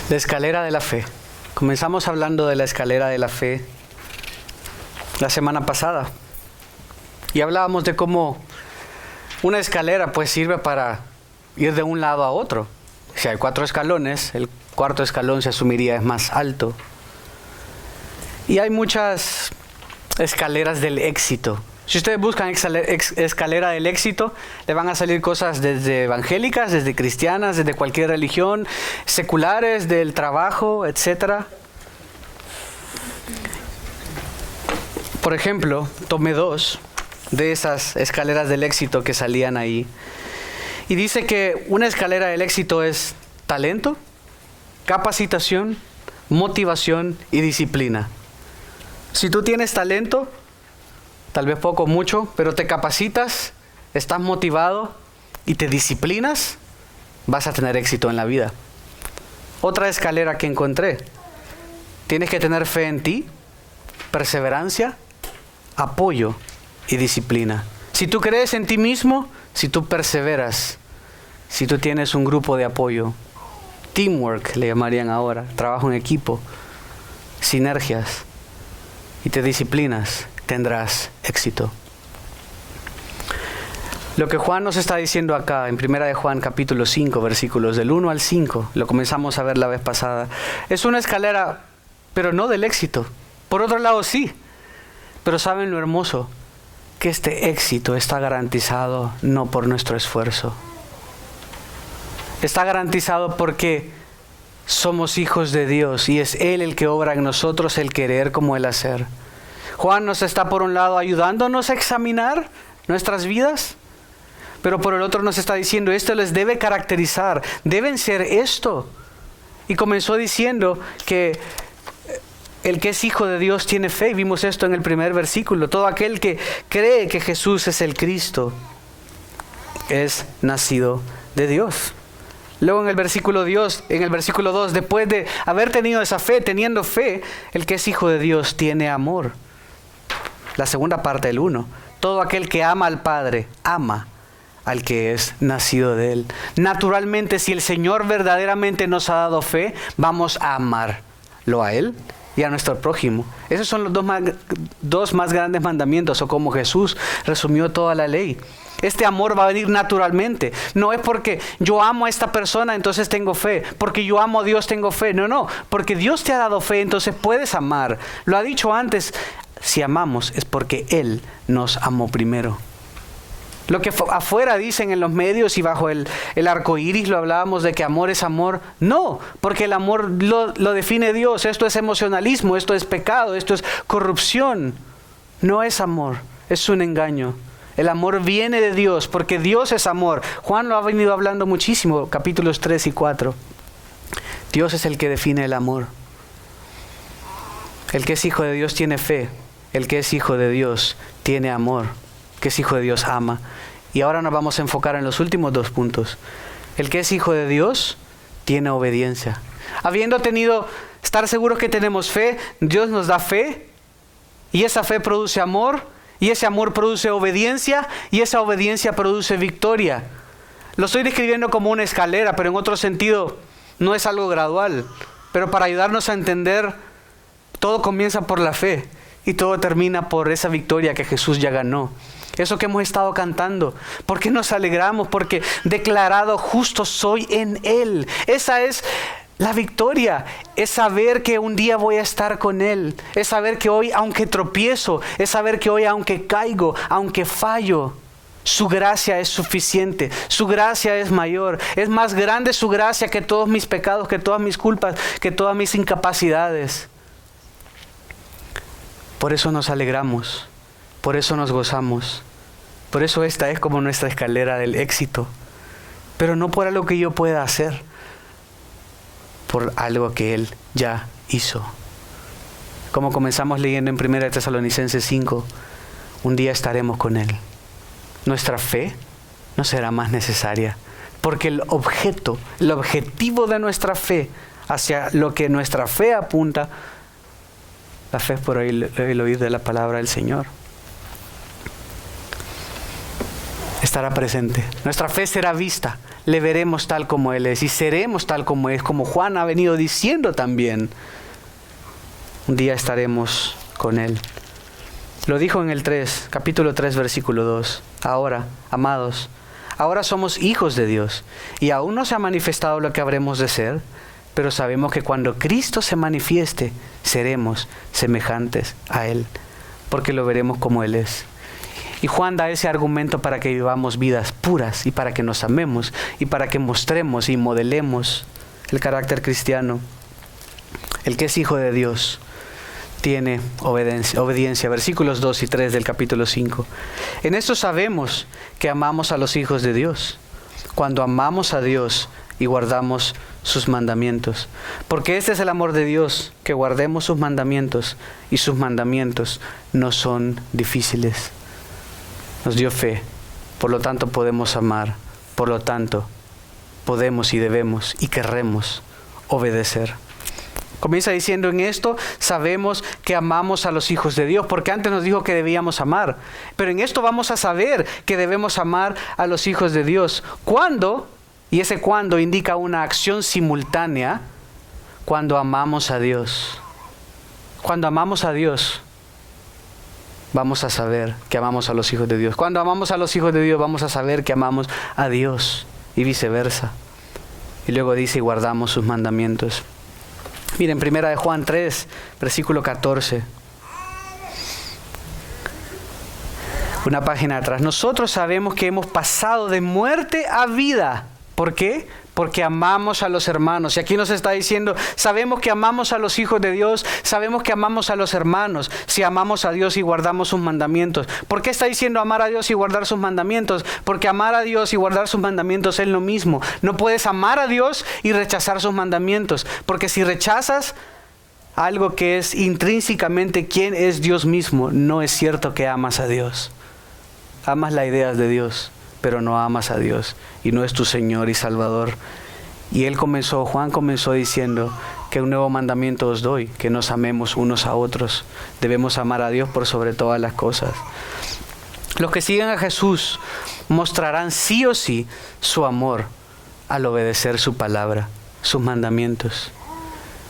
La escalera de la fe. Comenzamos hablando de la escalera de la fe la semana pasada. Y hablábamos de cómo una escalera pues sirve para ir de un lado a otro. Si hay 4 escalones, el cuarto escalón se asumiría es más alto. Y hay muchas escaleras del éxito. Si ustedes buscan escalera del éxito, le van a salir cosas desde evangélicas, desde cristianas, desde cualquier religión, seculares, del trabajo, etc. Por ejemplo, tomé 2 de esas escaleras del éxito que salían ahí. Y dice que una escalera del éxito es talento, capacitación, motivación y disciplina. Si tú tienes talento, tal vez poco o mucho, pero te capacitas, estás motivado y te disciplinas, vas a tener éxito en la vida. Otra escalera que encontré. Tienes que tener fe en ti, perseverancia, apoyo y disciplina. Si tú crees en ti mismo, si tú perseveras, si tú tienes un grupo de apoyo, teamwork le llamarían ahora, trabajo en equipo, sinergias, y te disciplinas, tendrás éxito. Lo que Juan nos está diciendo acá en 1 de Juan capítulo 5, versículos del 1 al 5, lo comenzamos a ver la vez pasada, es una escalera, pero no del éxito. Por otro lado sí, pero ¿saben lo hermoso? Que este éxito está garantizado no por nuestro esfuerzo. Está garantizado porque somos hijos de Dios y es Él el que obra en nosotros el querer como el hacer. Juan nos está por un lado ayudándonos a examinar nuestras vidas, pero por el otro nos está diciendo esto les debe caracterizar, deben ser esto. Y comenzó diciendo que el que es hijo de Dios tiene fe, y vimos esto en el primer versículo. Todo aquel que cree que Jesús es el Cristo es nacido de Dios. Luego en el versículo 2, después de haber tenido esa fe, teniendo fe, el que es hijo de Dios tiene amor. La segunda parte del 1. Todo aquel que ama al Padre, ama al que es nacido de Él. Naturalmente, si el Señor verdaderamente nos ha dado fe, vamos a amarlo a Él y a nuestro prójimo. Esos son los dos más grandes mandamientos, o como Jesús resumió toda la ley. Este amor va a venir naturalmente. No es porque yo amo a esta persona, entonces tengo fe. Porque yo amo a Dios, tengo fe. No. Porque Dios te ha dado fe, entonces puedes amar. Lo ha dicho antes. Si amamos es porque Él nos amó primero. Lo que afuera dicen en los medios y bajo el arco iris lo hablábamos de que amor es amor. No, porque el amor lo define Dios. Esto es emocionalismo, esto es pecado, esto es corrupción. No es amor, es un engaño. El amor viene de Dios, porque Dios es amor. Juan lo ha venido hablando muchísimo, capítulos 3 y 4. Dios es el que define el amor. El que es hijo de Dios tiene fe. El que es hijo de Dios tiene amor. El que es hijo de Dios ama. Y ahora nos vamos a enfocar en los últimos 2 puntos. El que es hijo de Dios tiene obediencia. Estar seguros que tenemos fe, Dios nos da fe. Y esa fe produce amor. Y ese amor produce obediencia, y esa obediencia produce victoria. Lo estoy describiendo como una escalera, pero en otro sentido no es algo gradual. Pero para ayudarnos a entender, todo comienza por la fe y todo termina por esa victoria que Jesús ya ganó. Eso que hemos estado cantando. ¿Por qué nos alegramos? Porque declarado justo soy en Él. Esa es la victoria, es saber que un día voy a estar con Él. Es saber que hoy, aunque tropiezo, es saber que hoy, aunque caigo, aunque fallo, su gracia es suficiente. Su gracia es mayor. Es más grande su gracia que todos mis pecados, que todas mis culpas, que todas mis incapacidades. Por eso nos alegramos. Por eso nos gozamos. Por eso esta es como nuestra escalera del éxito. Pero no por algo que yo pueda hacer, por algo que Él ya hizo. Como comenzamos leyendo en 1 Tesalonicenses 5, un día estaremos con Él. Nuestra fe no será más necesaria, porque el objetivo de nuestra fe, hacia lo que nuestra fe apunta, la fe es por el oír de la palabra del Señor. Estará presente. Nuestra fe será vista. le veremos tal como Él es y seremos tal como es, como Juan ha venido diciendo también. Un día estaremos con Él. Lo dijo en el capítulo 3, versículo 2. Ahora, amados, ahora somos hijos de Dios y aún no se ha manifestado lo que habremos de ser, pero sabemos que cuando Cristo se manifieste, seremos semejantes a Él, porque lo veremos como Él es. Y Juan da ese argumento para que vivamos vidas puras y para que nos amemos y para que mostremos y modelemos el carácter cristiano. El que es hijo de Dios tiene obediencia. Versículos 2 y 3 del capítulo 5. En esto sabemos que amamos a los hijos de Dios, cuando amamos a Dios y guardamos sus mandamientos. Porque este es el amor de Dios, que guardemos sus mandamientos, y sus mandamientos no son difíciles. Nos dio fe, por lo tanto podemos amar, por lo tanto podemos y debemos y querremos obedecer. Comienza diciendo: en esto sabemos que amamos a los hijos de Dios, porque antes nos dijo que debíamos amar, pero en esto vamos a saber que debemos amar a los hijos de Dios. ¿Cuándo? Y ese cuándo indica una acción simultánea. Cuando amamos a Dios. Cuando amamos a Dios, vamos a saber que amamos a los hijos de Dios. Cuando amamos a los hijos de Dios, vamos a saber que amamos a Dios y viceversa. Y luego dice: y guardamos sus mandamientos. Miren, 1 Juan 3, versículo 14. Una página atrás. Nosotros sabemos que hemos pasado de muerte a vida. ¿Por qué? Porque amamos a los hermanos. Y aquí nos está diciendo: sabemos que amamos a los hijos de Dios, sabemos que amamos a los hermanos, si amamos a Dios y guardamos sus mandamientos. ¿Por qué está diciendo amar a Dios y guardar sus mandamientos? Porque amar a Dios y guardar sus mandamientos es lo mismo. No puedes amar a Dios y rechazar sus mandamientos, porque si rechazas algo que es intrínsecamente quién es Dios mismo, no es cierto que amas a Dios. Amas las ideas de Dios, pero no amas a Dios y no es tu Señor y Salvador. Y Juan comenzó diciendo que un nuevo mandamiento os doy, que nos amemos unos a otros. Debemos amar a Dios por sobre todas las cosas. Los que siguen a Jesús mostrarán sí o sí su amor al obedecer su palabra, sus mandamientos.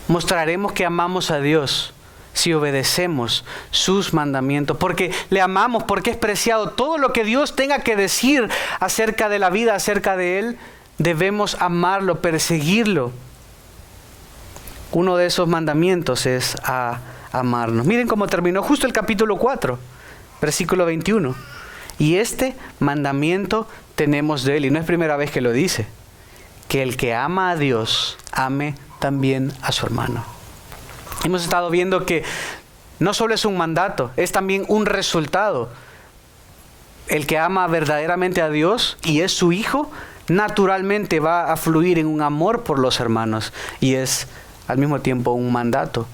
Mostraremos que amamos a Dios si obedecemos sus mandamientos, porque le amamos, porque es preciado. Todo lo que Dios tenga que decir acerca de la vida, acerca de Él, debemos amarlo, perseguirlo. Uno de esos mandamientos es a amarnos. Miren cómo terminó justo el capítulo 4, versículo 21. Y este mandamiento tenemos de Él, y no es primera vez que lo dice, que el que ama a Dios, ame también a su hermano. Hemos estado viendo que no solo es un mandato, es también un resultado. El que ama verdaderamente a Dios y es su hijo, naturalmente va a fluir en un amor por los hermanos. Y es al mismo tiempo un mandato.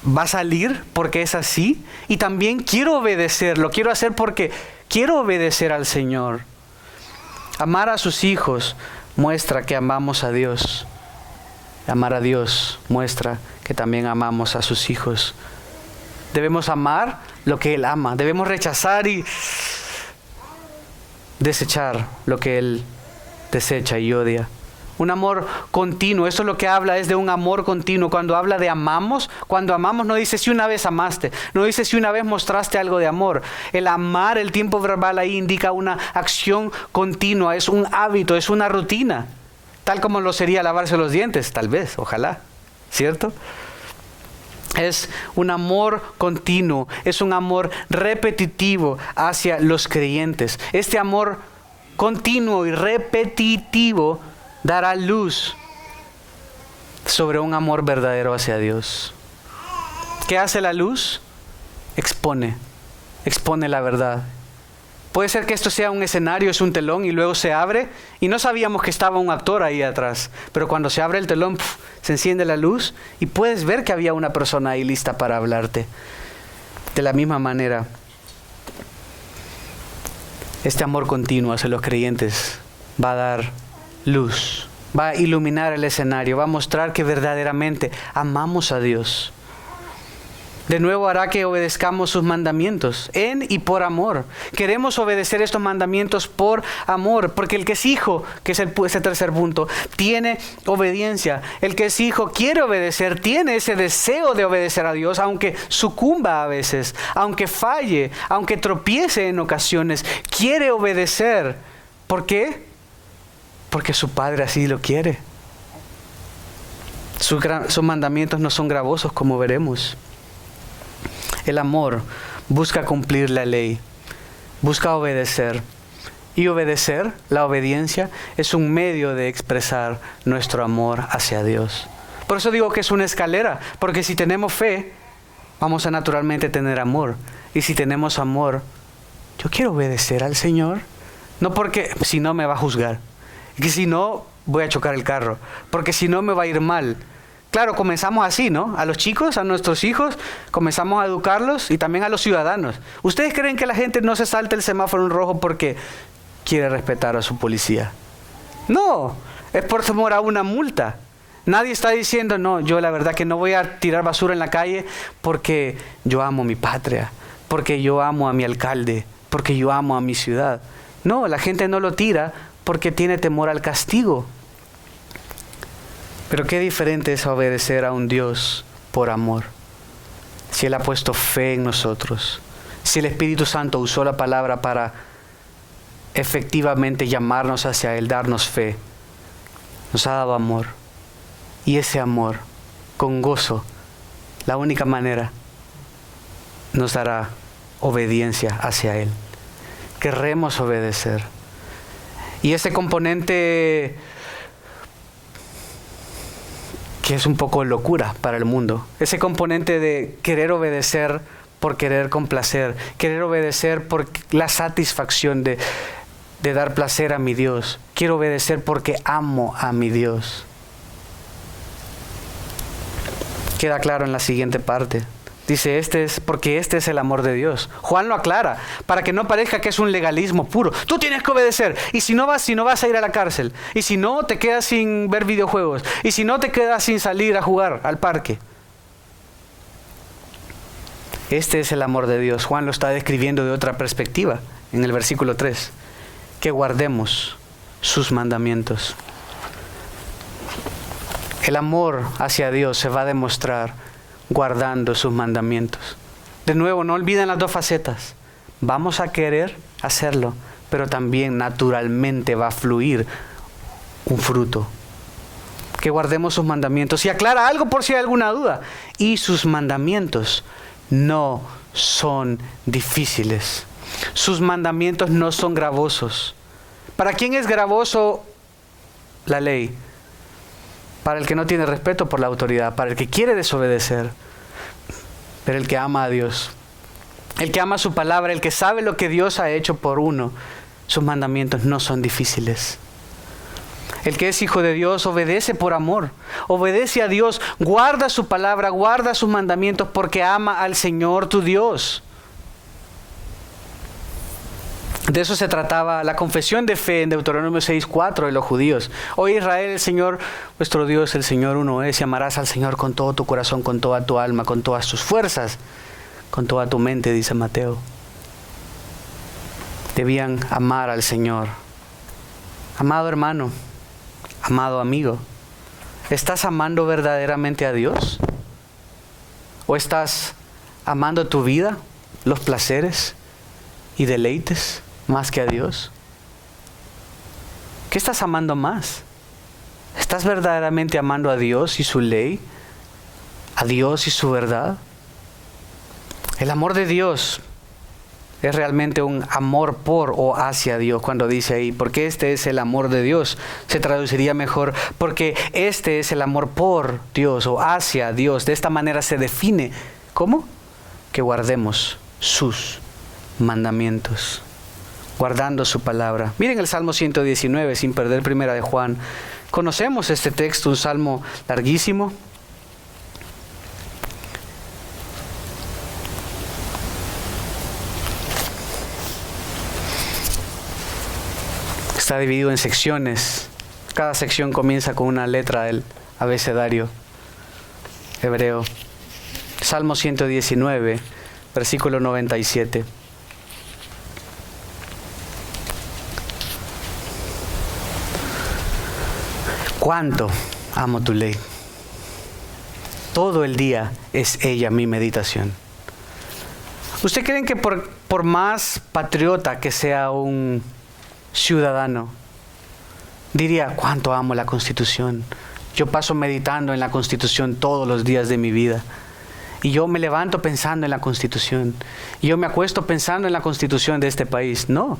Va a salir porque es así. Y también quiero obedecer, lo quiero hacer porque quiero obedecer al Señor. Amar a sus hijos muestra que amamos a Dios. Amar a Dios muestra que también amamos a sus hijos. Debemos amar lo que Él ama. Debemos rechazar y desechar lo que Él desecha y odia. Un amor continuo. Eso es lo que habla, es de un amor continuo. Cuando habla de amamos, cuando amamos no dice si una vez amaste, no dice si una vez mostraste algo de amor. El amar, el tiempo verbal ahí indica una acción continua, es un hábito, es una rutina. Tal como lo sería lavarse los dientes, tal vez, ojalá, ¿cierto? Es un amor continuo, es un amor repetitivo hacia los creyentes. Este amor continuo y repetitivo dará luz sobre un amor verdadero hacia Dios. ¿Qué hace la luz? Expone la verdad. Puede ser que esto sea un escenario, es un telón y luego se abre y no sabíamos que estaba un actor ahí atrás. Pero cuando se abre el telón, se enciende la luz y puedes ver que había una persona ahí lista para hablarte. De la misma manera, este amor continuo hacia los creyentes va a dar luz, va a iluminar el escenario, va a mostrar que verdaderamente amamos a Dios. De nuevo hará que obedezcamos sus mandamientos en y por amor. Queremos obedecer estos mandamientos por amor, porque el que es hijo, que es ese tercer punto, tiene obediencia. El que es hijo quiere obedecer, tiene ese deseo de obedecer a Dios, aunque sucumba a veces, aunque falle, aunque tropiece en ocasiones, quiere obedecer. ¿Por qué? Porque su padre así lo quiere. Sus mandamientos no son gravosos, como veremos. El amor busca cumplir la ley, busca obedecer. Y obedecer, la obediencia, es un medio de expresar nuestro amor hacia Dios. Por eso digo que es una escalera, porque si tenemos fe, vamos a naturalmente tener amor. Y si tenemos amor, yo quiero obedecer al Señor, no porque si no me va a juzgar, que si no voy a chocar el carro, porque si no me va a ir mal. Claro, comenzamos así, ¿no? A los chicos, a nuestros hijos, comenzamos a educarlos y también a los ciudadanos. ¿Ustedes creen que la gente no se salta el semáforo en rojo porque quiere respetar a su policía? No, es por temor a una multa. Nadie está diciendo, no, yo la verdad que no voy a tirar basura en la calle porque yo amo mi patria, porque yo amo a mi alcalde, porque yo amo a mi ciudad. No, la gente no lo tira porque tiene temor al castigo. Pero qué diferente es obedecer a un Dios por amor. Si Él ha puesto fe en nosotros, si el Espíritu Santo usó la palabra para efectivamente llamarnos hacia Él, darnos fe, nos ha dado amor. Y ese amor, con gozo, la única manera, nos dará obediencia hacia Él. Querremos obedecer. Y ese componente que es un poco locura para el mundo. Ese componente de querer obedecer por querer complacer, querer obedecer por la satisfacción de dar placer a mi Dios. Quiero obedecer porque amo a mi Dios. Queda claro en la siguiente parte. Dice, porque este es el amor de Dios. Juan lo aclara, para que no parezca que es un legalismo puro. Tú tienes que obedecer. Y si no vas a ir a la cárcel. Y si no, te quedas sin ver videojuegos. Y si no, te quedas sin salir a jugar al parque. Este es el amor de Dios. Juan lo está describiendo de otra perspectiva, en el versículo 3. Que guardemos sus mandamientos. El amor hacia Dios se va a demostrar guardando sus mandamientos. De nuevo, no olviden las dos facetas. Vamos a querer hacerlo, pero también naturalmente va a fluir un fruto. Que guardemos sus mandamientos. Y aclara algo por si hay alguna duda. Y sus mandamientos no son difíciles. Sus mandamientos no son gravosos. ¿Para quién es gravoso la ley? Para el que no tiene respeto por la autoridad, para el que quiere desobedecer, pero el que ama a Dios, el que ama su palabra, el que sabe lo que Dios ha hecho por uno, sus mandamientos no son difíciles. El que es hijo de Dios obedece por amor, obedece a Dios, guarda su palabra, guarda sus mandamientos porque ama al Señor tu Dios. De eso se trataba la confesión de fe en Deuteronomio 6:4 de los judíos. Oye Israel, el Señor, vuestro Dios, el Señor uno es, y amarás al Señor con todo tu corazón, con toda tu alma, con todas tus fuerzas, con toda tu mente, dice Mateo. Debían amar al Señor. Amado hermano, amado amigo, ¿estás amando verdaderamente a Dios? ¿O estás amando tu vida, los placeres y deleites más que a Dios? ¿Qué estás amando más? ¿Estás verdaderamente amando a Dios y su ley? ¿A Dios y su verdad? El amor de Dios es realmente un amor por o hacia Dios. Cuando dice ahí, porque este es el amor de Dios, se traduciría mejor, porque este es el amor por Dios o hacia Dios. De esta manera se define. ¿Cómo? Que guardemos sus mandamientos, guardando su palabra. Miren el Salmo 119, sin perder primera de Juan. Conocemos este texto, un salmo larguísimo. Está dividido en secciones. Cada sección comienza con una letra del abecedario hebreo. Salmo 119, versículo 97. Cuánto amo tu ley. Todo el día es ella mi meditación. ¿Usted cree que por más patriota que sea un ciudadano, diría, cuánto amo la Constitución? Yo paso meditando en la Constitución todos los días de mi vida. Y yo me levanto pensando en la Constitución. Y yo me acuesto pensando en la Constitución de este país. No.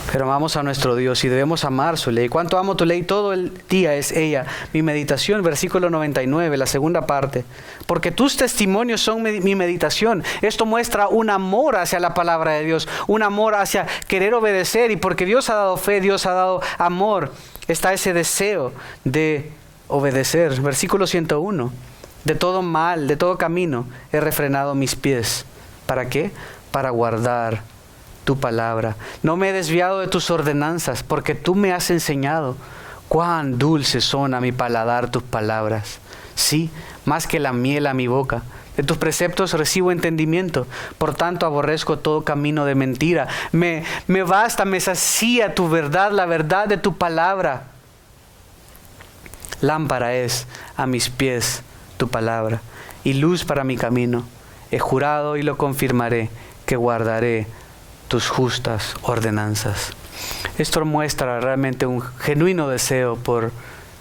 Pero amamos a nuestro Dios y debemos amar su ley. Cuánto amo tu ley, todo el día es ella mi meditación. Versículo 99, la segunda parte. Porque tus testimonios son mi meditación. Esto muestra un amor hacia la palabra de Dios, un amor hacia querer obedecer. Y porque Dios ha dado fe, Dios ha dado amor, está ese deseo de obedecer. Versículo 101. De todo mal, de todo camino he refrenado mis pies. ¿Para qué? Para guardar tu palabra. No me he desviado de tus ordenanzas, porque tú me has enseñado. Cuán dulces son a mi paladar tus palabras. Sí, más que la miel a mi boca. De tus preceptos recibo entendimiento. Por tanto aborrezco todo camino de mentira. Me basta, me sacía tu verdad, la verdad de tu palabra. Lámpara es a mis pies tu palabra y luz para mi camino. He jurado y lo confirmaré, que guardaré tus justas ordenanzas. Esto muestra realmente un genuino deseo por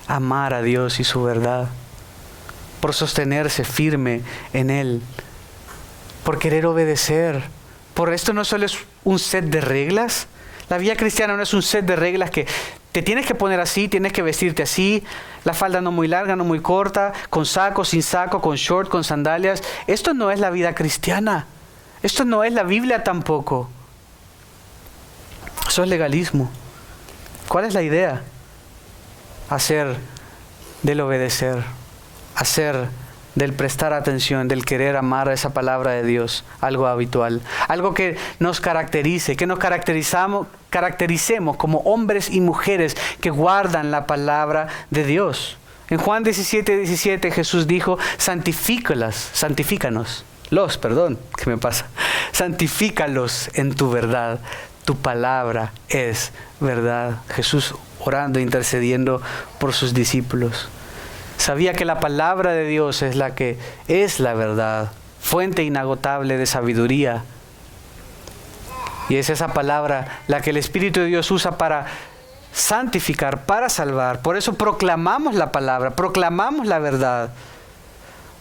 amar a Dios y su verdad, por sostenerse firme en Él, por querer obedecer. Por esto no solo es un set de reglas. La vida cristiana no es un set de reglas que te tienes que poner así, tienes que vestirte así, la falda no muy larga, no muy corta, con saco, sin saco, con short, con sandalias. Esto no es la vida cristiana. Esto no es la Biblia tampoco. Eso es legalismo. ¿Cuál es la idea? Hacer del obedecer, hacer del prestar atención, del querer amar a esa palabra de Dios, algo habitual, algo que nos caracterice, que nos caractericemos como hombres y mujeres que guardan la palabra de Dios. En Juan 17:17 Jesús dijo, santifícalos, santifícalos en tu verdad. Tu palabra es verdad. Jesús orando, intercediendo por sus discípulos. Sabía que la palabra de Dios es la que es la verdad, fuente inagotable de sabiduría. Y es esa palabra la que el Espíritu de Dios usa para santificar, para salvar. Por eso proclamamos la palabra, proclamamos la verdad.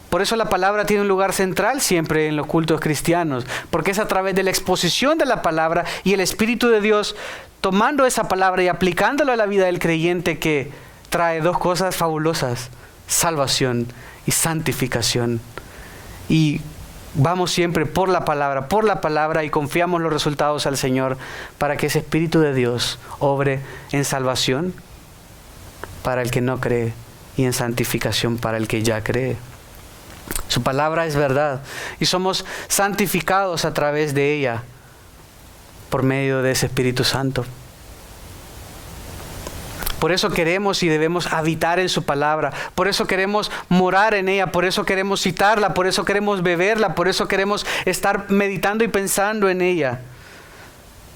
Por eso la palabra tiene un lugar central siempre en los cultos cristianos, porque es a través de la exposición de la palabra y el Espíritu de Dios tomando esa palabra y aplicándola a la vida del creyente que trae dos cosas fabulosas: salvación y santificación. Y vamos siempre por la palabra y confiamos los resultados al Señor para que ese Espíritu de Dios obre en salvación para el que no cree y en santificación para el que ya cree. Su palabra es verdad y somos santificados a través de ella por medio de ese Espíritu Santo. Por eso queremos y debemos habitar en su palabra, por eso queremos morar en ella, por eso queremos citarla, por eso queremos beberla, por eso queremos estar meditando y pensando en ella.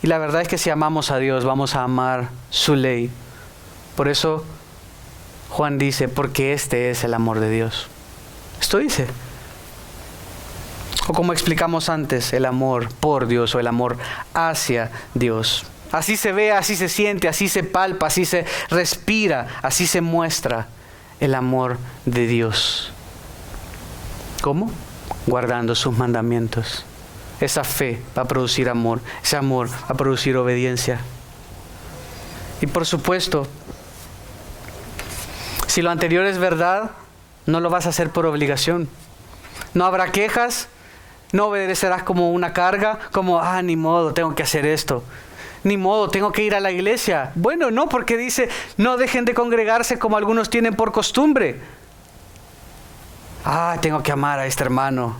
Y la verdad es que si amamos a Dios, vamos a amar su ley. Por eso Juan dice, porque este es el amor de Dios. Esto dice. O como explicamos antes, el amor por Dios o el amor hacia Dios. Así se ve, así se siente, así se palpa, así se respira, así se muestra el amor de Dios. ¿Cómo? Guardando sus mandamientos. Esa fe va a producir amor, ese amor va a producir obediencia. Y por supuesto, si lo anterior es verdad, no lo vas a hacer por obligación. No habrá quejas, no obedecerás como una carga, como, ni modo, tengo que hacer esto. Ni modo, tengo que ir a la iglesia. Bueno, no, porque dice, no dejen de congregarse como algunos tienen por costumbre. Tengo que amar a este hermano,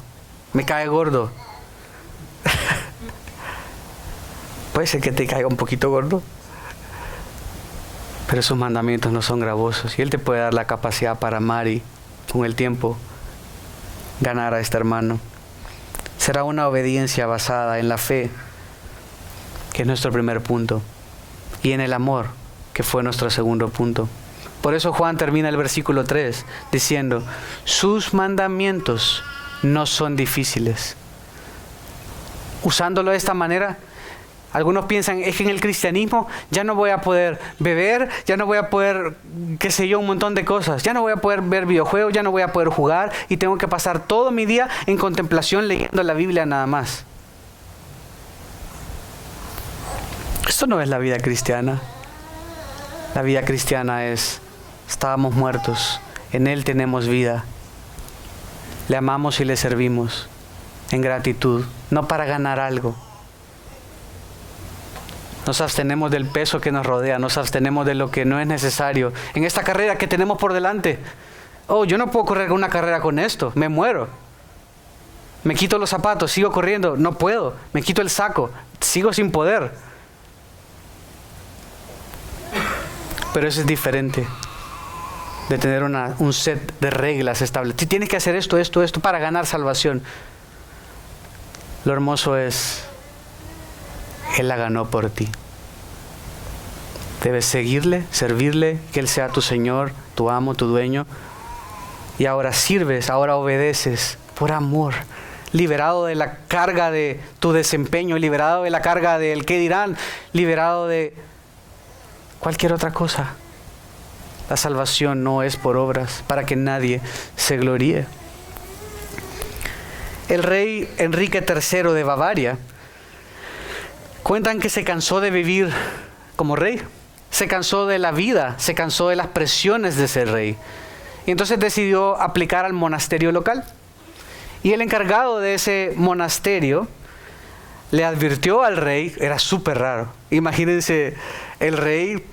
me cae gordo. Puede ser que te caiga un poquito gordo, pero sus mandamientos no son gravosos y Él te puede dar la capacidad para amar y con el tiempo, ganar a este hermano. Será una obediencia basada en la fe, que es nuestro primer punto, y en el amor, que fue nuestro segundo punto. Por eso Juan termina el versículo 3 diciendo, sus mandamientos no son difíciles. Usándolo de esta manera, algunos piensan, es que en el cristianismo ya no voy a poder beber, ya no voy a poder, qué sé yo, un montón de cosas. Ya no voy a poder ver videojuegos, ya no voy a poder jugar y tengo que pasar todo mi día en contemplación leyendo la Biblia nada más. Esto no es la vida cristiana. La vida cristiana es, estábamos muertos, en Él tenemos vida. Le amamos y le servimos en gratitud, no para ganar algo. Nos abstenemos del peso que nos rodea, nos abstenemos de lo que no es necesario. En esta carrera que tenemos por delante, yo no puedo correr una carrera con esto, me muero. Me quito los zapatos, sigo corriendo, no puedo. Me quito el saco, sigo sin poder. Pero eso es diferente de tener un set de reglas establecidas. Tienes que hacer esto para ganar salvación. Lo hermoso es, Él la ganó por ti. Debes seguirle, servirle, que Él sea tu Señor, tu amo, tu dueño. Y ahora sirves, ahora obedeces por amor. Liberado de la carga de tu desempeño, liberado de la carga del qué dirán, liberado de cualquier otra cosa. La salvación no es por obras, para que nadie se gloríe. El rey Enrique III de Bavaria, cuentan que se cansó de vivir como rey, se cansó de la vida, se cansó de las presiones de ser rey. Y entonces decidió aplicar al monasterio local. Y el encargado de ese monasterio le advirtió al rey, era súper raro. Imagínense, el rey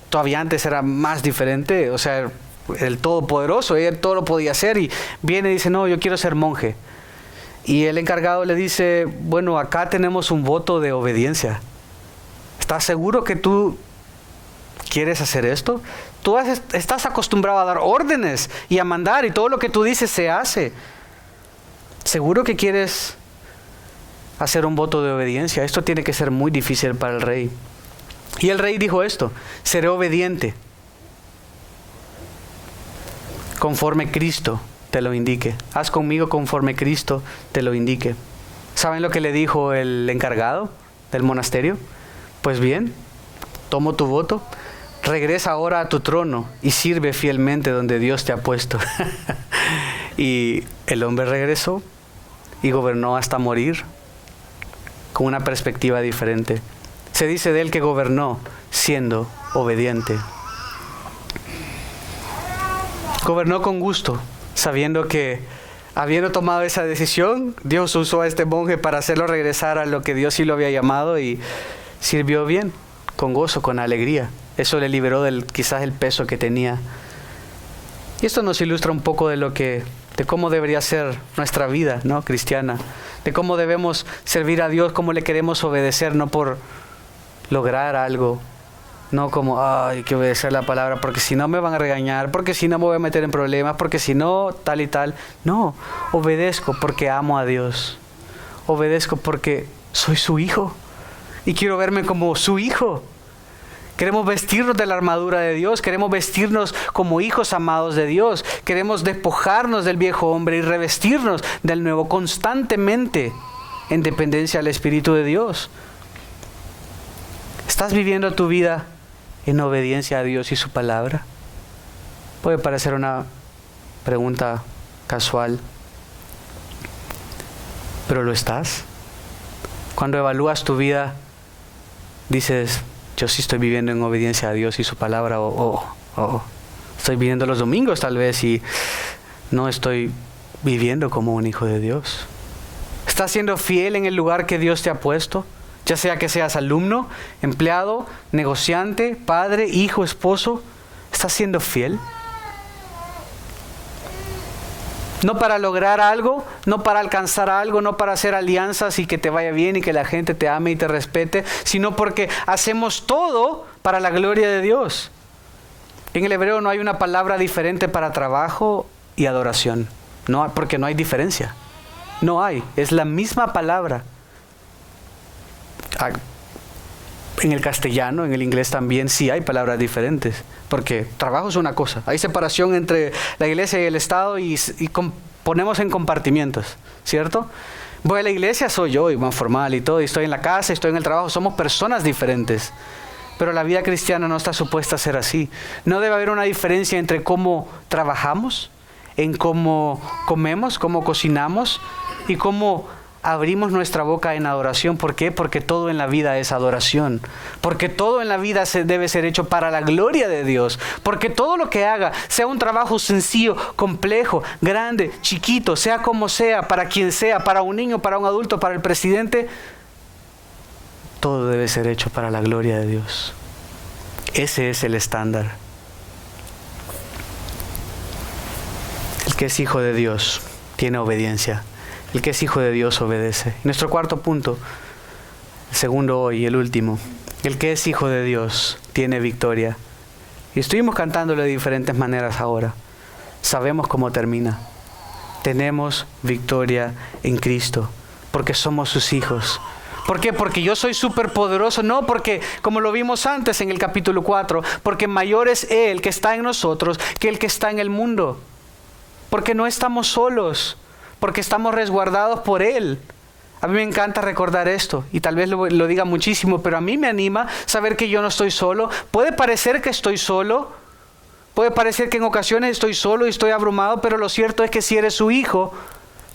todavía antes era más diferente, o sea, el todopoderoso, él todo lo podía hacer y viene y dice, no, yo quiero ser monje. Y el encargado le dice, bueno, acá tenemos un voto de obediencia. ¿Estás seguro que tú quieres hacer esto? Tú estás acostumbrado a dar órdenes y a mandar y todo lo que tú dices se hace. ¿Seguro que quieres hacer un voto de obediencia? Esto tiene que ser muy difícil para el rey. Y el rey dijo esto, seré obediente conforme Cristo te lo indique. Haz conmigo conforme Cristo te lo indique. ¿Saben lo que le dijo el encargado del monasterio? Pues bien, tomo tu voto, regresa ahora a tu trono y sirve fielmente donde Dios te ha puesto. Y el hombre regresó y gobernó hasta morir con una perspectiva diferente. Se dice de él que gobernó siendo obediente. Gobernó con gusto, sabiendo que habiendo tomado esa decisión, Dios usó a este monje para hacerlo regresar a lo que Dios sí lo había llamado y sirvió bien, con gozo, con alegría. Eso le liberó quizás el peso que tenía. Y esto nos ilustra un poco de cómo debería ser nuestra vida, ¿no?, cristiana, de cómo debemos servir a Dios, cómo le queremos obedecer, no por lograr algo, no como, hay que obedecer la palabra, porque si no me van a regañar, porque si no me voy a meter en problemas, porque si no, tal y tal. No, obedezco porque amo a Dios. Obedezco porque soy su hijo y quiero verme como su hijo. Queremos vestirnos de la armadura de Dios, queremos vestirnos como hijos amados de Dios, queremos despojarnos del viejo hombre y revestirnos del nuevo constantemente en dependencia al Espíritu de Dios. ¿Estás viviendo tu vida en obediencia a Dios y su palabra? Puede parecer una pregunta casual, pero ¿lo estás? Cuando evalúas tu vida, dices, yo sí estoy viviendo en obediencia a Dios y su palabra, o estoy viviendo los domingos tal vez y no estoy viviendo como un hijo de Dios. ¿Estás siendo fiel en el lugar que Dios te ha puesto? Ya sea que seas alumno, empleado, negociante, padre, hijo, esposo, ¿estás siendo fiel? No para lograr algo, no para alcanzar algo, no para hacer alianzas y que te vaya bien y que la gente te ame y te respete, sino porque hacemos todo para la gloria de Dios. En el hebreo no hay una palabra diferente para trabajo y adoración. No, porque no hay diferencia. No hay. Es la misma palabra. En el castellano, en el inglés también sí hay palabras diferentes. Porque trabajo es una cosa. Hay separación entre la iglesia y el Estado y ponemos en compartimientos, ¿cierto? Voy a la iglesia, soy yo, y más formal y todo, y estoy en la casa, estoy en el trabajo, somos personas diferentes. Pero la vida cristiana no está supuesta a ser así. No debe haber una diferencia entre cómo trabajamos, en cómo comemos, cómo cocinamos y cómo abrimos nuestra boca en adoración. ¿Por qué? Porque todo en la vida es adoración. Porque todo en la vida debe ser hecho para la gloria de Dios. Porque todo lo que haga, sea un trabajo sencillo, complejo, grande, chiquito, sea como sea, para quien sea, para un niño, para un adulto, para el presidente, todo debe ser hecho para la gloria de Dios. Ese es el estándar. El que es hijo de Dios tiene obediencia. El que es hijo de Dios obedece. Nuestro cuarto punto, el segundo hoy, el último. El que es hijo de Dios tiene victoria. Y estuvimos cantándolo de diferentes maneras ahora. Sabemos cómo termina. Tenemos victoria en Cristo, porque somos sus hijos. ¿Por qué? Porque yo soy súper poderoso. No, porque como lo vimos antes en el capítulo 4, porque mayor es Él que está en nosotros que el que está en el mundo. Porque no estamos solos. Porque estamos resguardados por Él. A mí me encanta recordar esto, y tal vez lo diga muchísimo, pero a mí me anima saber que yo no estoy solo. Puede parecer que estoy solo, puede parecer que en ocasiones estoy solo y estoy abrumado, pero lo cierto es que si eres su hijo,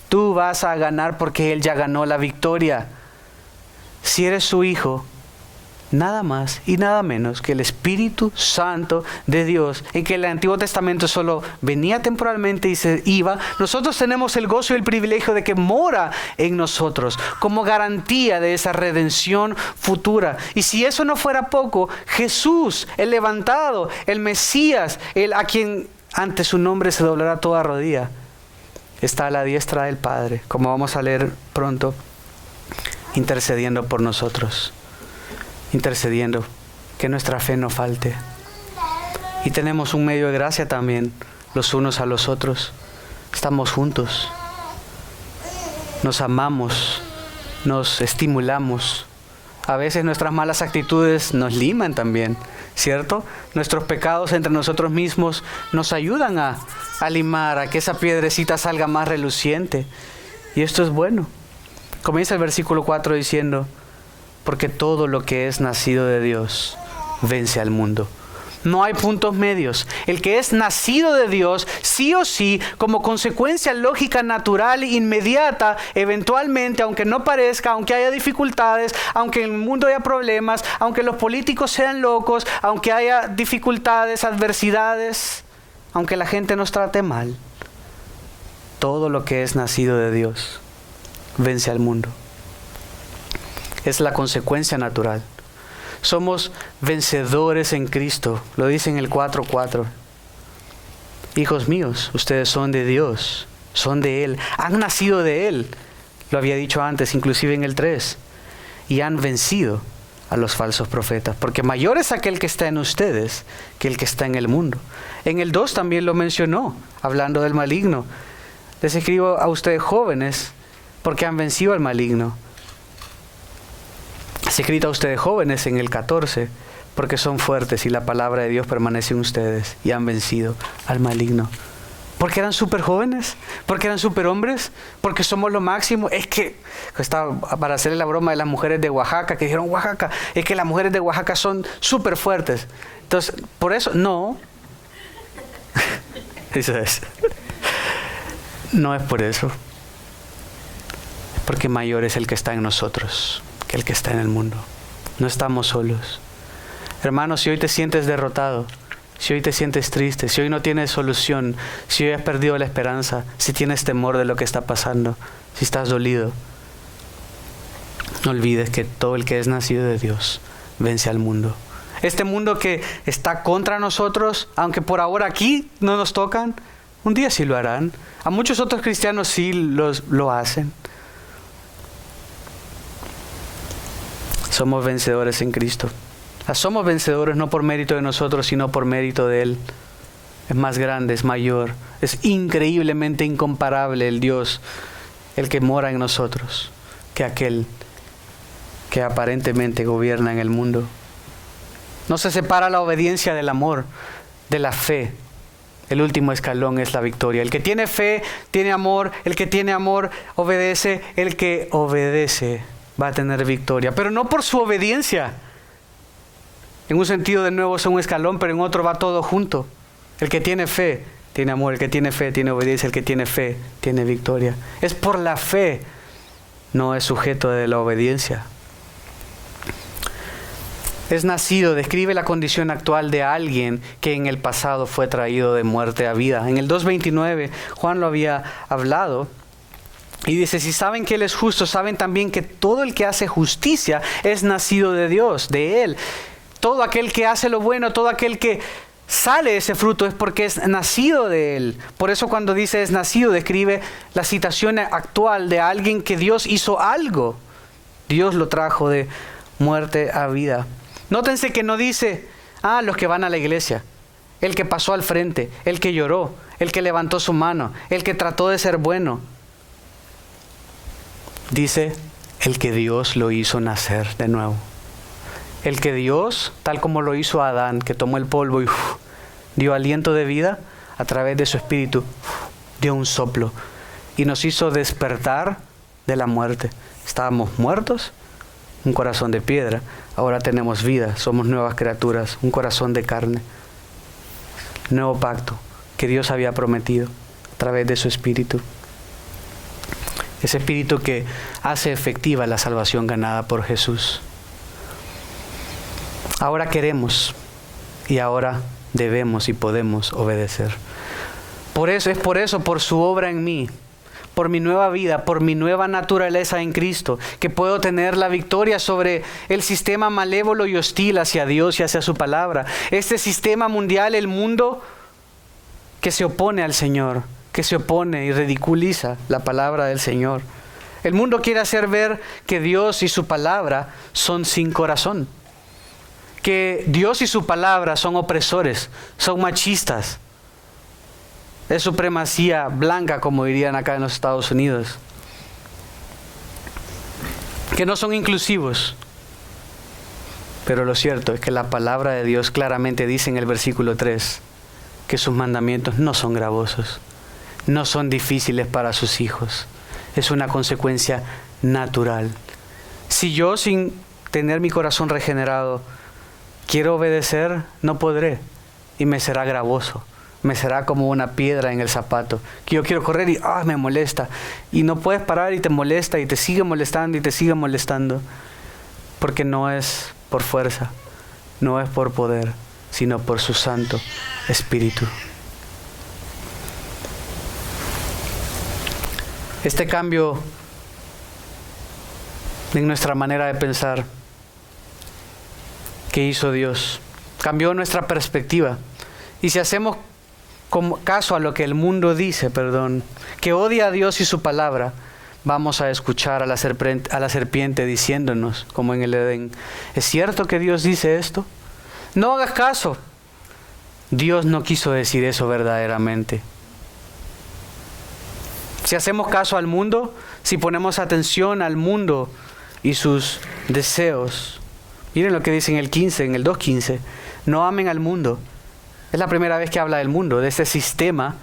tú vas a ganar porque Él ya ganó la victoria. Si eres su hijo, nada más y nada menos que el Espíritu Santo de Dios, en que el Antiguo Testamento solo venía temporalmente y se iba. Nosotros tenemos el gozo y el privilegio de que mora en nosotros como garantía de esa redención futura. Y si eso no fuera poco, Jesús, el levantado, el Mesías, el a quien ante su nombre se doblará toda rodilla, está a la diestra del Padre, como vamos a leer pronto, intercediendo por nosotros. Intercediendo, que nuestra fe no falte. Y tenemos un medio de gracia también, los unos a los otros. Estamos juntos, nos amamos, nos estimulamos. A veces nuestras malas actitudes nos liman también, ¿cierto? Nuestros pecados entre nosotros mismos nos ayudan a limar, a que esa piedrecita salga más reluciente. Y esto es bueno. Comienza el versículo 4 diciendo: porque todo lo que es nacido de Dios vence al mundo. No hay puntos medios. El que es nacido de Dios, sí o sí, como consecuencia lógica, natural, inmediata, eventualmente, aunque no parezca, aunque haya dificultades, aunque en el mundo haya problemas, aunque los políticos sean locos, aunque haya dificultades, adversidades, aunque la gente nos trate mal, todo lo que es nacido de Dios vence al mundo. Es la consecuencia natural. Somos vencedores en Cristo. Lo dice en el 4:4. Hijos míos, ustedes son de Dios, son de Él, han nacido de Él. Lo había dicho antes, inclusive en el 3. Y han vencido a los falsos profetas, porque mayor es aquel que está en ustedes que el que está en el mundo. En el 2 también lo mencionó, hablando del maligno. Les escribo a ustedes jóvenes, porque han vencido al maligno. Es escrito a ustedes jóvenes en el 14, porque son fuertes y la palabra de Dios permanece en ustedes y han vencido al maligno. ¿Porque eran súper jóvenes? ¿Porque eran súper hombres? ¿Porque somos lo máximo? Es que, estaba para hacerle la broma de las mujeres de Oaxaca, que dijeron Oaxaca, es que las mujeres de Oaxaca son súper fuertes. Entonces, por eso, no. Eso es. No es por eso. Es porque mayor es el que está en nosotros que el que está en el mundo. No estamos solos. Hermano, si hoy te sientes derrotado, si hoy te sientes triste, si hoy no tienes solución, si hoy has perdido la esperanza, si tienes temor de lo que está pasando, si estás dolido, no olvides que todo el que es nacido de Dios vence al mundo. Este mundo que está contra nosotros, aunque por ahora aquí no nos tocan, un día sí lo harán. A muchos otros cristianos sí lo hacen. Somos vencedores en Cristo. Somos vencedores no por mérito de nosotros, sino por mérito de Él. es más grande, es mayor, es increíblemente incomparable el Dios, el que mora en nosotros, que aquel que aparentemente gobierna en el mundo. No se separa la obediencia del amor, de la fe. El último escalón es la victoria. El que tiene fe, tiene amor. El que tiene amor, obedece. El que obedece va a tener victoria. Pero no por su obediencia. En un sentido, de nuevo, es un escalón, pero en otro va todo junto. El que tiene fe, tiene amor. El que tiene fe, tiene obediencia. El que tiene fe, tiene victoria. Es por la fe, no es sujeto de la obediencia. Es nacido, describe la condición actual de alguien que en el pasado fue traído de muerte a vida. En el 2:29 Juan lo había hablado y dice, si saben que Él es justo, saben también que todo el que hace justicia es nacido de Dios, de Él. Todo aquel que hace lo bueno, todo aquel que sale ese fruto es porque es nacido de Él. Por eso cuando dice es nacido, describe la situación actual de alguien que Dios hizo algo. Dios lo trajo de muerte a vida. Nótense que no dice, los que van a la iglesia, el que pasó al frente, el que lloró, el que levantó su mano, el que trató de ser bueno. Dice, el que Dios lo hizo nacer de nuevo. El que Dios, tal como lo hizo a Adán, que tomó el polvo y dio aliento de vida, a través de su espíritu, dio un soplo y nos hizo despertar de la muerte. Estábamos muertos, un corazón de piedra. Ahora tenemos vida, somos nuevas criaturas, un corazón de carne. Nuevo pacto que Dios había prometido a través de su Espíritu. Ese Espíritu que hace efectiva la salvación ganada por Jesús. Ahora queremos y ahora debemos y podemos obedecer. Por su obra en mí, por mi nueva vida, por mi nueva naturaleza en Cristo, que puedo tener la victoria sobre el sistema malévolo y hostil hacia Dios y hacia su palabra. Este sistema mundial, el mundo que se opone al Señor, que se opone y ridiculiza la palabra del Señor. El mundo quiere hacer ver que Dios y su palabra son sin corazón, que Dios y su palabra son opresores, son machistas. Es supremacía blanca, como dirían acá en los Estados Unidos. Que no son inclusivos. Pero lo cierto es que la palabra de Dios claramente dice en el versículo 3 que sus mandamientos no son gravosos, no son difíciles para sus hijos. Es una consecuencia natural. Si yo, sin tener mi corazón regenerado, quiero obedecer, no podré y me será gravoso. Me será como una piedra en el zapato, que yo quiero correr y me molesta. Y no puedes parar y te molesta y te sigue molestando y te sigue molestando. Porque no es por fuerza, no es por poder, sino por su Santo Espíritu. Este cambio en nuestra manera de pensar que hizo Dios cambió nuestra perspectiva. Y si hacemos caso a lo que el mundo dice, que odia a Dios y su palabra, vamos a escuchar a la serpiente diciéndonos, como en el Edén, ¿es cierto que Dios dice esto? No hagas caso. Dios no quiso decir eso verdaderamente. Si hacemos caso al mundo, si ponemos atención al mundo y sus deseos, miren lo que dice en el 15, en el 2:15, no amen al mundo. Es la primera vez que habla del mundo, de ese sistema.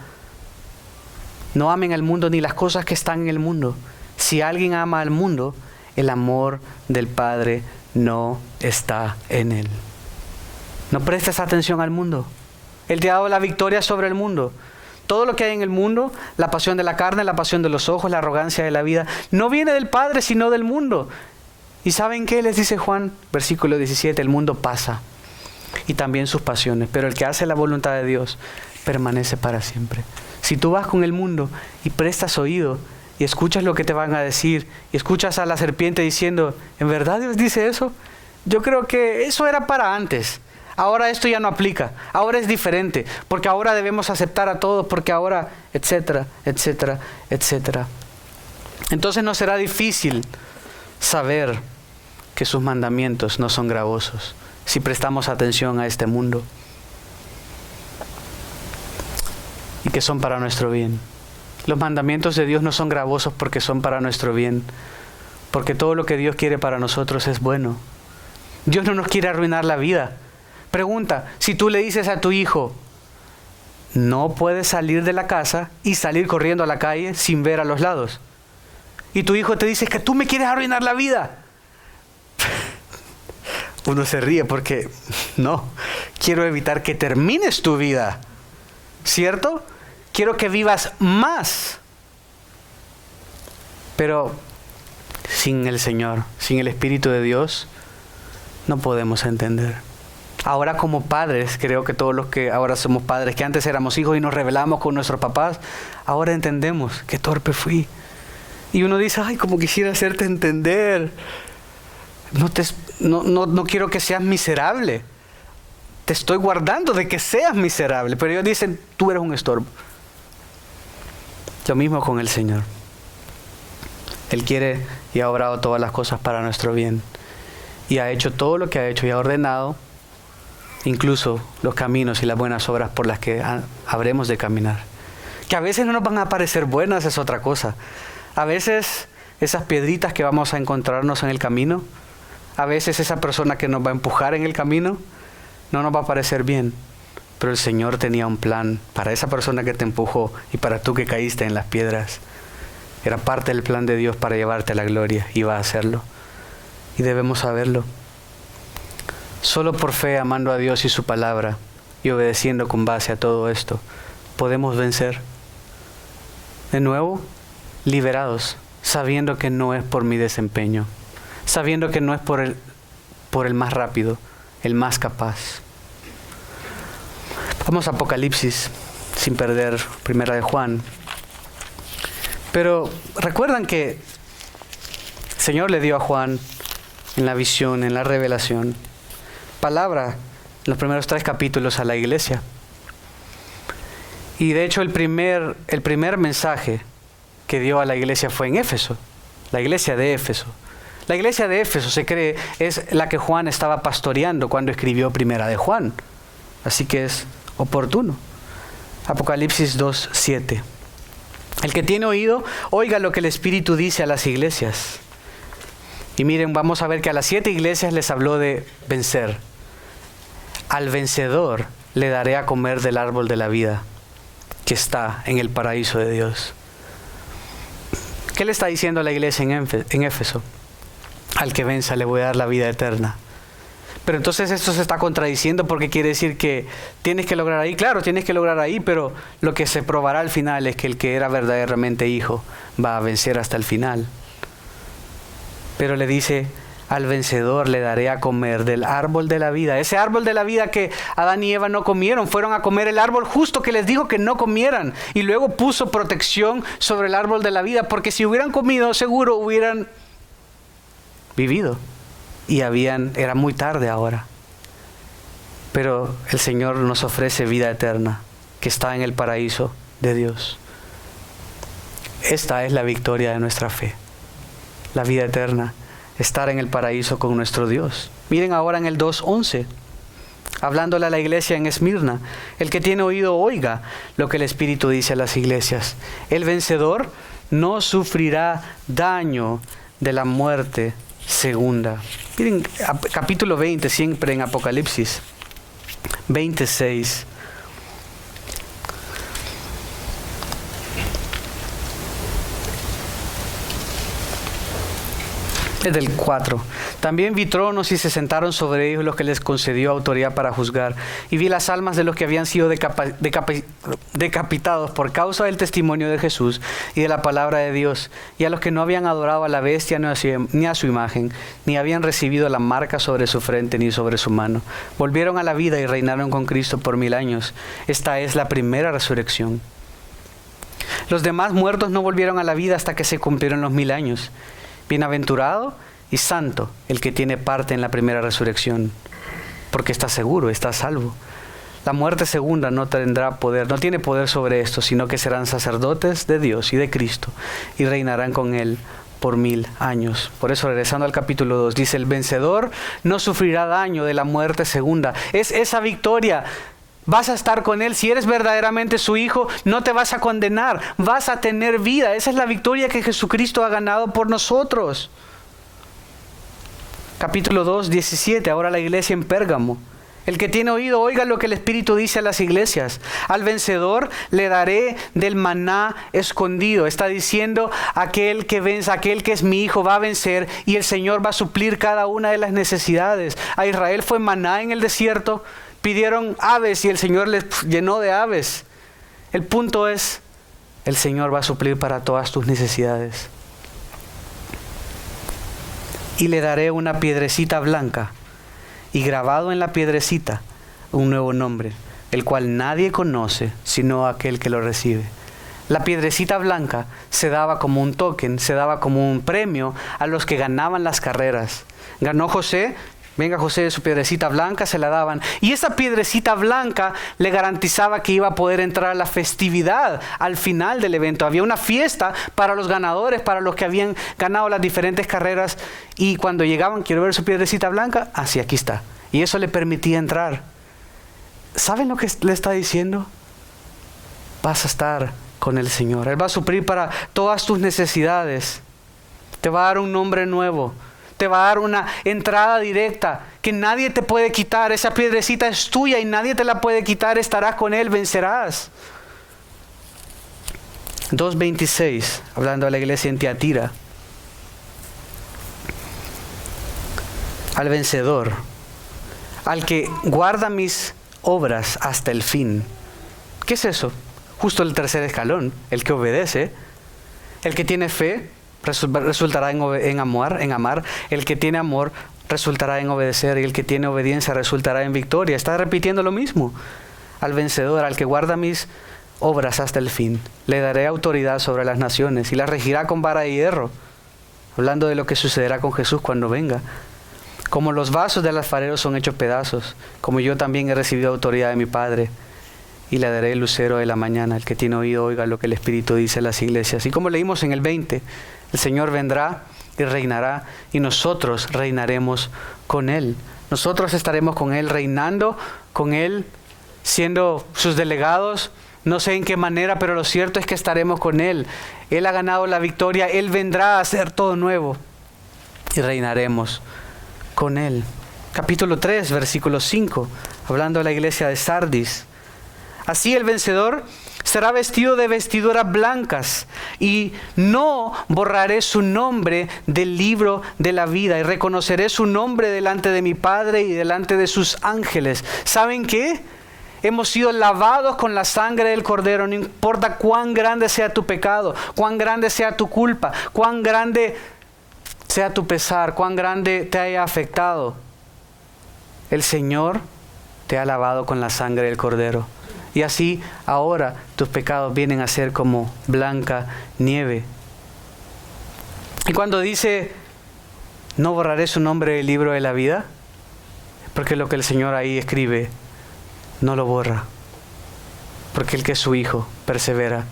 No amen al mundo ni las cosas que están en el mundo. Si alguien ama al mundo, el amor del Padre no está en él. No prestes atención al mundo. Él te ha dado la victoria sobre el mundo. Todo lo que hay en el mundo, la pasión de la carne, la pasión de los ojos, la arrogancia de la vida, no viene del Padre, sino del mundo. ¿Y saben qué les dice Juan? Versículo 17, el mundo pasa. Y también sus pasiones, pero el que hace la voluntad de Dios permanece para siempre. Si tú vas con el mundo y prestas oído y escuchas lo que te van a decir y escuchas a la serpiente diciendo, ¿en verdad Dios dice eso? Yo creo que eso era para antes. Ahora esto ya no aplica. Ahora es diferente, porque ahora debemos aceptar a todos, porque ahora, etcétera, etcétera, etcétera. Entonces no será difícil saber que sus mandamientos no son gravosos si prestamos atención a este mundo. y que son para nuestro bien. Los mandamientos de Dios no son gravosos porque son para nuestro bien, porque todo lo que Dios quiere para nosotros es bueno. Dios no nos quiere arruinar la vida. Pregunta, si tú le dices a tu hijo, no puedes salir de la casa y salir corriendo a la calle sin ver a los lados. Y tu hijo te dice, es que tú me quieres arruinar la vida. Uno se ríe porque, no, quiero evitar que termines tu vida, ¿cierto? Quiero que vivas más. Pero sin el Señor, sin el Espíritu de Dios, no podemos entender. Ahora como padres, creo que todos los que ahora somos padres, que antes éramos hijos y nos rebelamos con nuestros papás, ahora entendemos qué torpe fui. Y uno dice, ay, como quisiera hacerte entender. No quiero que seas miserable. Te estoy guardando de que seas miserable. Pero ellos dicen, tú eres un estorbo. Lo mismo con el Señor. Él quiere y ha obrado todas las cosas para nuestro bien. Y ha hecho todo lo que ha hecho y ha ordenado, incluso los caminos y las buenas obras por las que habremos de caminar. Que a veces no nos van a parecer buenas es otra cosa. A veces esas piedritas que vamos a encontrarnos en el camino, a veces esa persona que nos va a empujar en el camino, no nos va a parecer bien. Pero el Señor tenía un plan para esa persona que te empujó y para tú que caíste en las piedras. Era parte del plan de Dios para llevarte a la gloria y va a hacerlo. Y debemos saberlo. Solo por fe, amando a Dios y su palabra y obedeciendo con base a todo esto, podemos vencer. De nuevo, liberados, sabiendo que no es por mi desempeño, sabiendo que no es por el más rápido, el más capaz. Vamos a Apocalipsis, sin perder Primera de Juan. Pero recuerdan que el Señor le dio a Juan en la visión, en la revelación, palabra en los primeros 3 capítulos a la iglesia. Y de hecho el primer mensaje que dio a la iglesia fue en Éfeso, la iglesia de Éfeso. La iglesia de Éfeso se cree es la que Juan estaba pastoreando cuando escribió Primera de Juan. Así que es oportuno. Apocalipsis 2:7. El que tiene oído, oiga lo que el Espíritu dice a las iglesias. Y miren, vamos a ver que a las 7 iglesias les habló de vencer. Al vencedor le daré a comer del árbol de la vida que está en el paraíso de Dios. ¿Qué le está diciendo a la iglesia en Éfeso? Al que venza le voy a dar la vida eterna. Pero entonces esto se está contradiciendo porque quiere decir que tienes que lograr ahí. Claro, tienes que lograr ahí, pero lo que se probará al final es que el que era verdaderamente hijo va a vencer hasta el final. Pero le dice, al vencedor le daré a comer del árbol de la vida. Ese árbol de la vida que Adán y Eva no comieron, fueron a comer el árbol justo que les dijo que no comieran. Y luego puso protección sobre el árbol de la vida, porque si hubieran comido, seguro hubieran vivido. Y era muy tarde ahora. Pero el Señor nos ofrece vida eterna, que está en el paraíso de Dios. Esta es la victoria de nuestra fe. La vida eterna, estar en el paraíso con nuestro Dios. Miren ahora en el 2:11, hablándole a la iglesia en Esmirna, el que tiene oído oiga lo que el Espíritu dice a las iglesias. El vencedor no sufrirá daño de la muerte segunda. Miren, capítulo 20, siempre en Apocalipsis, 26. Es del 4. También vi tronos y se sentaron sobre ellos los que les concedió autoridad para juzgar. Y vi las almas de los que habían sido decapitados por causa del testimonio de Jesús y de la palabra de Dios. Y a los que no habían adorado a la bestia ni a su imagen, ni habían recibido la marca sobre su frente ni sobre su mano. Volvieron a la vida y reinaron con Cristo por 1000 años. Esta es la primera resurrección. Los demás muertos no volvieron a la vida hasta que se cumplieron los 1000 años. Bienaventurado y santo el que tiene parte en la primera resurrección, porque está seguro, está a salvo. La muerte segunda no tendrá poder, no tiene poder sobre esto, sino que serán sacerdotes de Dios y de Cristo y reinarán con Él por 1000 años. Por eso, regresando al capítulo 2, dice, el vencedor no sufrirá daño de la muerte segunda. Es esa victoria Vas a estar con Él. Si eres verdaderamente su hijo, no te vas a condenar. Vas a tener vida. Esa es la victoria que Jesucristo ha ganado por nosotros. Capítulo 2, 17. Ahora la iglesia en Pérgamo. El que tiene oído, oiga lo que el Espíritu dice a las iglesias. Al vencedor le daré del maná escondido. Está diciendo, aquel que vence, aquel que es mi hijo va a vencer y el Señor va a suplir cada una de las necesidades. A Israel fue maná en el desierto. Pidieron aves y el Señor les llenó de aves. El punto es, el Señor va a suplir para todas tus necesidades. Y le daré una piedrecita blanca, y grabado en la piedrecita un nuevo nombre, el cual nadie conoce sino aquel que lo recibe. La piedrecita blanca se daba como un token, se daba como un premio a los que ganaban las carreras. Ganó José. Venga José, su piedrecita blanca se la daban. Y esa piedrecita blanca le garantizaba que iba a poder entrar a la festividad al final del evento. Había una fiesta para los ganadores, para los que habían ganado las diferentes carreras. Y cuando llegaban, quiero ver su piedrecita blanca. Ah, sí, aquí está. Y eso le permitía entrar. ¿Saben lo que le está diciendo? Vas a estar con el Señor. Él va a suplir para todas tus necesidades. Te va a dar un nombre nuevo. Te va a dar una entrada directa que nadie te puede quitar. Esa piedrecita es tuya y nadie te la puede quitar. Estarás con Él, vencerás. 2:26, hablando a la iglesia en Tiatira. Al vencedor, al que guarda mis obras hasta el fin. ¿Qué es eso? Justo el tercer escalón, el que obedece, el que tiene fe, resultará en amar. El que tiene amor resultará en obedecer. Y el que tiene obediencia resultará en victoria. Está repitiendo lo mismo. Al vencedor, al que guarda mis obras hasta el fin, le daré autoridad sobre las naciones y las regirá con vara de hierro. Hablando de lo que sucederá con Jesús cuando venga. Como los vasos del alfarero son hechos pedazos, como yo también he recibido autoridad de mi Padre. Y le daré el lucero de la mañana. El que tiene oído, oiga lo que el Espíritu dice a las iglesias. Y como leímos en el 20, el Señor vendrá y reinará y nosotros reinaremos con Él. Nosotros estaremos con Él, reinando con Él, siendo sus delegados. No sé en qué manera, pero lo cierto es que estaremos con Él. Él ha ganado la victoria, Él vendrá a hacer todo nuevo y reinaremos con Él. Capítulo 3, versículo 5, hablando de la iglesia de Sardis. Así el vencedor será vestido de vestiduras blancas y no borraré su nombre del libro de la vida y reconoceré su nombre delante de mi Padre y delante de sus ángeles. ¿Saben qué? Hemos sido lavados con la sangre del Cordero. No importa cuán grande sea tu pecado, cuán grande sea tu culpa, cuán grande sea tu pesar, cuán grande te haya afectado. El Señor te ha lavado con la sangre del Cordero. Y así ahora tus pecados vienen a ser como blanca nieve. Y cuando dice, no borraré su nombre del libro de la vida, porque lo que el Señor ahí escribe, no lo borra. Porque el que es su hijo persevera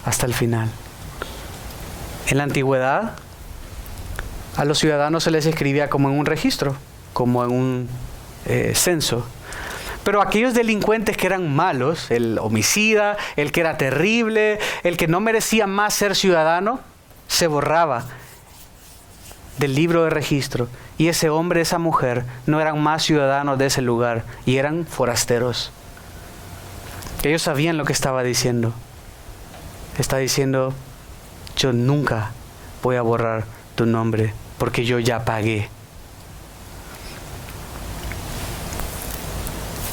hasta el final. En la antigüedad, a los ciudadanos se les escribía como en un registro, como en un censo. Pero aquellos delincuentes que eran malos, el homicida, el que era terrible, el que no merecía más ser ciudadano, se borraba del libro de registro. Y ese hombre, esa mujer, no eran más ciudadanos de ese lugar y eran forasteros. Ellos sabían lo que estaba diciendo. Está diciendo, yo nunca voy a borrar tu nombre porque yo ya pagué.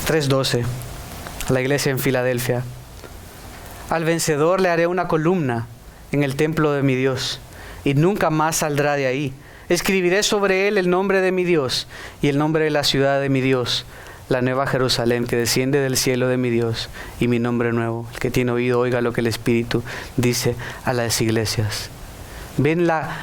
3:12, a la iglesia en Filadelfia. Al vencedor le haré una columna en el templo de mi Dios y nunca más saldrá de ahí. Escribiré sobre él el nombre de mi Dios y el nombre de la ciudad de mi Dios, la nueva Jerusalén que desciende del cielo de mi Dios, y mi nombre nuevo. El que tiene oído, oiga lo que el Espíritu dice a las iglesias. ¿Ven la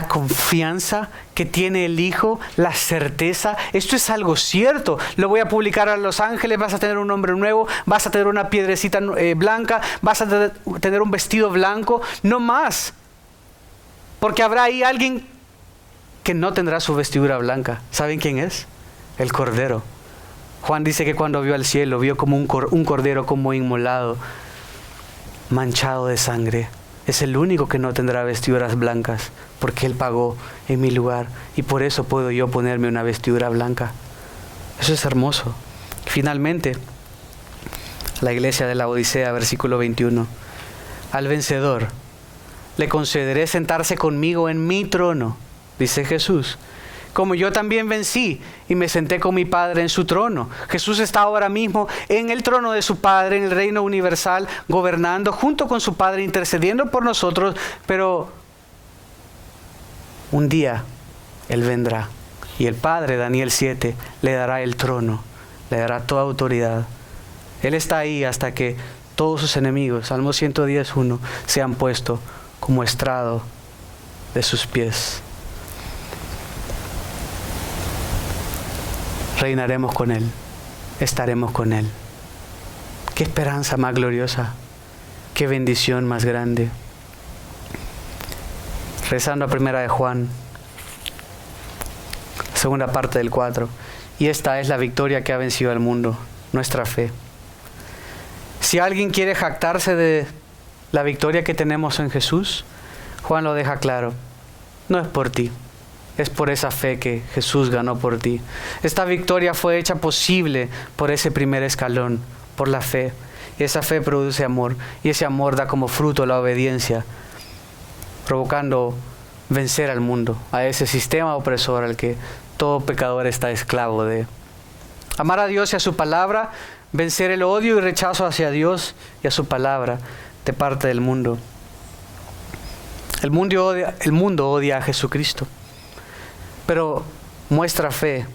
confianza que tiene el Hijo? La certeza. Esto es algo cierto. Lo voy a publicar a los ángeles. Vas a tener un nombre nuevo. Vas a tener una piedrecita blanca. Vas a tener un vestido blanco. No más. Porque habrá ahí alguien que no tendrá su vestidura blanca. ¿Saben quién es? El Cordero. Juan dice que cuando vio al cielo, vio como un cordero como inmolado, manchado de sangre. Es el único que no tendrá vestiduras blancas, porque Él pagó en mi lugar, y por eso puedo yo ponerme una vestidura blanca. Eso es hermoso. Finalmente, la iglesia de la Odisea, versículo 21. Al vencedor le concederé sentarse conmigo en mi trono, dice Jesús, como yo también vencí y me senté con mi Padre en su trono. Jesús está ahora mismo en el trono de su Padre, en el reino universal, gobernando junto con su Padre, intercediendo por nosotros, pero un día Él vendrá y el Padre, Daniel 7, le dará el trono, le dará toda autoridad. Él está ahí hasta que todos sus enemigos, Salmo 110:1, sean puestos como estrado de sus pies. Reinaremos con Él, estaremos con Él. Qué esperanza más gloriosa, qué bendición más grande. Rezando a primera de Juan, segunda parte del 4. Y esta es la victoria que ha vencido al mundo, nuestra fe. Si alguien quiere jactarse de la victoria que tenemos en Jesús, Juan lo deja claro, no es por ti. Es por esa fe que Jesús ganó por ti. Esta victoria fue hecha posible por ese primer escalón, por la fe. Y esa fe produce amor. Y ese amor da como fruto la obediencia, provocando vencer al mundo, a ese sistema opresor al que todo pecador está esclavo de. Amar a Dios y a su palabra, vencer el odio y rechazo hacia Dios y a su palabra de parte del mundo. El mundo odia a Jesucristo. Pero nuestra fe,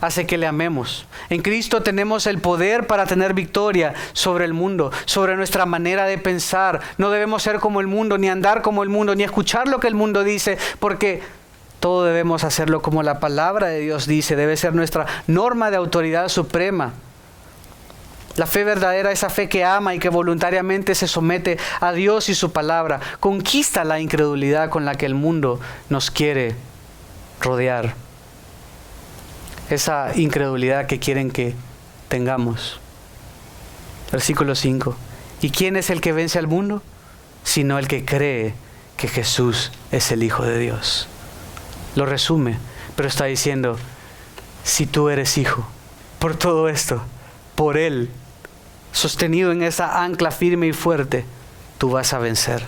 hace que le amemos. En Cristo tenemos el poder para tener victoria sobre el mundo, sobre nuestra manera de pensar. No debemos ser como el mundo, ni andar como el mundo, ni escuchar lo que el mundo dice, porque todo debemos hacerlo como la palabra de Dios dice. Debe ser nuestra norma de autoridad suprema. La fe verdadera, esa fe que ama y que voluntariamente se somete a Dios y su palabra, conquista la incredulidad con la que el mundo nos quiere rodear. Esa incredulidad que quieren que tengamos. Versículo 5. ¿Y quién es el que vence al mundo? Sino el que cree que Jesús es el Hijo de Dios. Lo resume, pero está diciendo, si tú eres hijo, por todo esto, por Él, sostenido en esa ancla firme y fuerte, tú vas a vencer.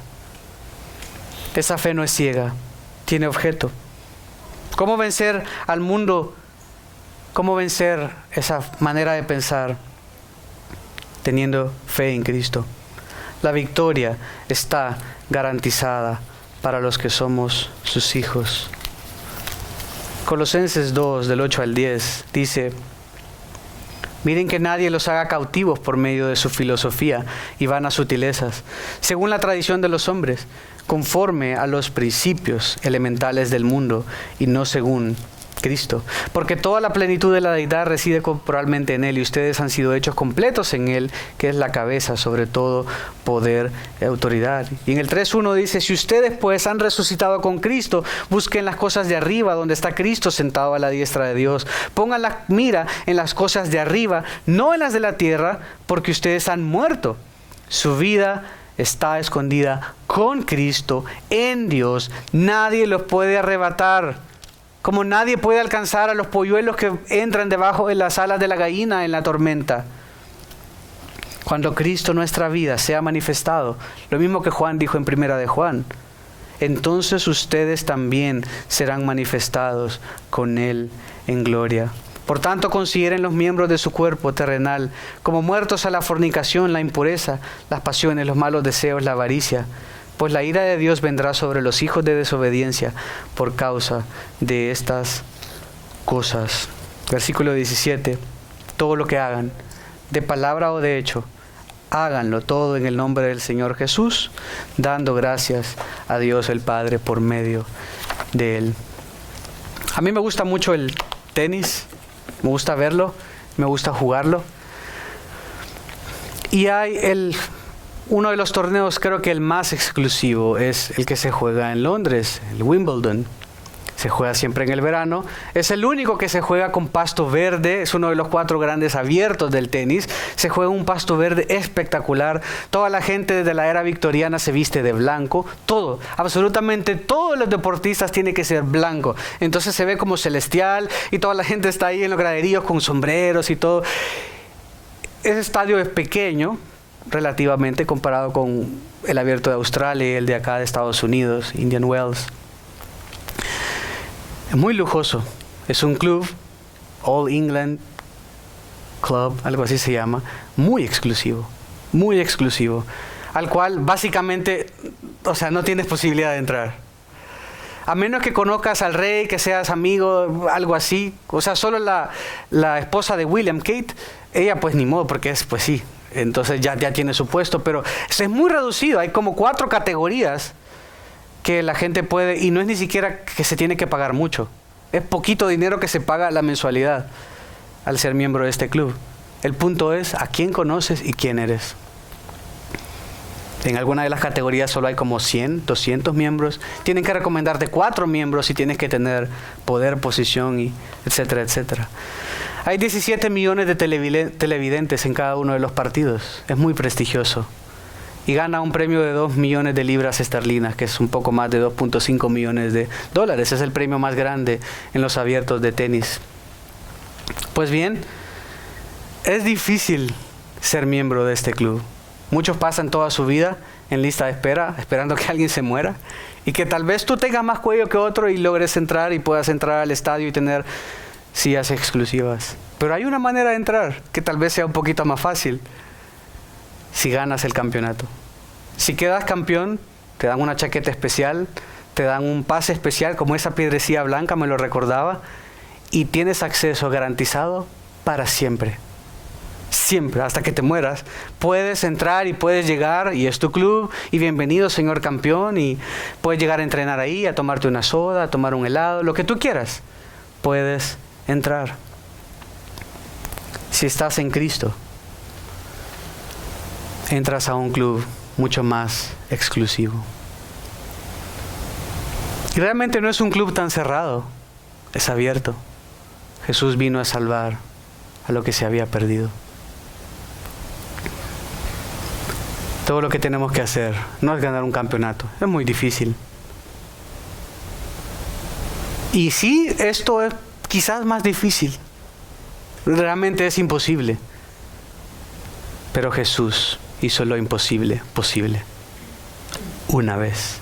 Esa fe no es ciega, tiene objeto. ¿Cómo vencer al mundo? ¿Cómo vencer esa manera de pensar? Teniendo fe en Cristo. La victoria está garantizada para los que somos sus hijos. Colosenses 2, del 8 al 10, dice: miren que nadie los haga cautivos por medio de su filosofía y vanas sutilezas, según la tradición de los hombres, conforme a los principios elementales del mundo y no según Cristo. Porque toda la plenitud de la deidad reside corporalmente en Él y ustedes han sido hechos completos en Él, que es la cabeza sobre todo poder y autoridad. Y en el 3.1 dice: si ustedes pues han resucitado con Cristo, busquen las cosas de arriba, donde está Cristo sentado a la diestra de Dios. Pongan la mira en las cosas de arriba, no en las de la tierra, porque ustedes han muerto. Su vida está escondida con Cristo en Dios. Nadie los puede arrebatar. Como nadie puede alcanzar a los polluelos que entran debajo de las alas de la gallina en la tormenta. Cuando Cristo, nuestra vida, sea manifestado, lo mismo que Juan dijo en primera de Juan, entonces ustedes también serán manifestados con Él en gloria. Por tanto, consideren los miembros de su cuerpo terrenal como muertos a la fornicación, la impureza, las pasiones, los malos deseos, la avaricia. Pues la ira de Dios vendrá sobre los hijos de desobediencia por causa de estas cosas. Versículo 17. Todo lo que hagan, de palabra o de hecho, háganlo todo en el nombre del Señor Jesús, dando gracias a Dios el Padre por medio de Él. A mí me gusta mucho el tenis, me gusta verlo, me gusta jugarlo. Y hay uno de los torneos, creo que el más exclusivo, es el que se juega en Londres, el Wimbledon. Se juega siempre en el verano. Es el único que se juega con pasto verde. Es uno de los 4 grandes abiertos del tenis. Se juega un pasto verde espectacular. Toda la gente desde la era victoriana se viste de blanco. Todo, absolutamente todos los deportistas tienen que ser blanco. Entonces se ve como celestial y toda la gente está ahí en los graderíos con sombreros y todo. Ese estadio es pequeño, relativamente, comparado con el abierto de Australia y el de acá de Estados Unidos, Indian Wells. Es muy lujoso. Es un club, All England Club, algo así se llama, muy exclusivo, al cual básicamente, o sea, no tienes posibilidad de entrar. A menos que conozcas al rey, que seas amigo, algo así. O sea, solo la esposa de William, Kate, ella pues ni modo, porque es, pues sí, entonces ya tiene su puesto, pero es muy reducido. Hay como 4 categorías que la gente puede, y no es ni siquiera que se tiene que pagar mucho. Es poquito dinero que se paga la mensualidad al ser miembro de este club. El punto es a quién conoces y quién eres. En alguna de las categorías solo hay como 100, 200 miembros. Tienen que recomendarte 4 miembros y tienes que tener poder, posición, y etcétera, etcétera. Hay 17 millones de televidentes en cada uno de los partidos. Es muy prestigioso. Y gana un premio de 2 millones de libras esterlinas, que es un poco más de 2.5 millones de dólares. Es el premio más grande en los abiertos de tenis. Pues bien, es difícil ser miembro de este club. Muchos pasan toda su vida en lista de espera, esperando que alguien se muera. Y que tal vez tú tengas más cuello que otro y logres entrar y puedas entrar al estadio y tener sillas exclusivas. Pero hay una manera de entrar que tal vez sea un poquito más fácil. Si ganas el campeonato. Si quedas campeón, te dan una chaqueta especial, te dan un pase especial, como esa piedrecilla blanca, me lo recordaba, y tienes acceso garantizado para siempre. Siempre, hasta que te mueras. Puedes entrar y puedes llegar, y es tu club, y bienvenido señor campeón, y puedes llegar a entrenar ahí, a tomarte una soda, a tomar un helado, lo que tú quieras. Puedes entrar. Si estás en Cristo, entras a un club mucho más exclusivo. Y realmente no es un club tan cerrado, es abierto. Jesús vino a salvar a lo que se había perdido. Todo lo que tenemos que hacer no es ganar un campeonato, es muy difícil. Y sí, esto es quizás más difícil, realmente es imposible. Pero Jesús hizo lo imposible posible. Una vez.